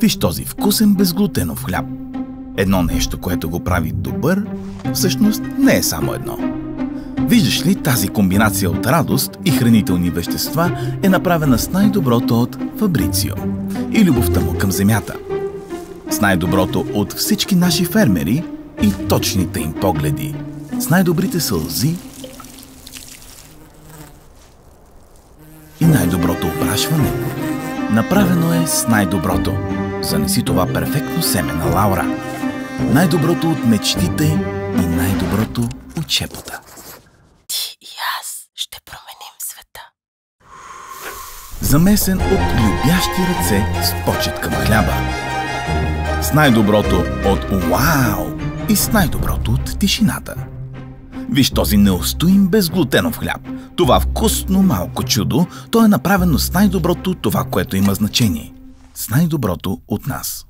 Виж този вкусен безглутенов хляб. Едно нещо, което го прави добър, всъщност не е само едно. Виждаш ли, тази комбинация от радост и хранителни вещества е направена с най-доброто от Фабрицио и любовта му към земята. С най-доброто от всички наши фермери и точните им погледи. С най-добрите сълзи и най-доброто опрашване. Направено е с най-доброто. Занеси това перфектно семе на Лаура. Най-доброто от мечтите и най-доброто от шепота. Ти и аз ще променим света. Замесен от любящи ръце с почет към хляба. С най-доброто от уау и с най-доброто от тишината. Виж този неустоим безглутенов хляб. Това вкусно малко чудо, то е направено с най-доброто това, което има значение. С най-доброто от нас.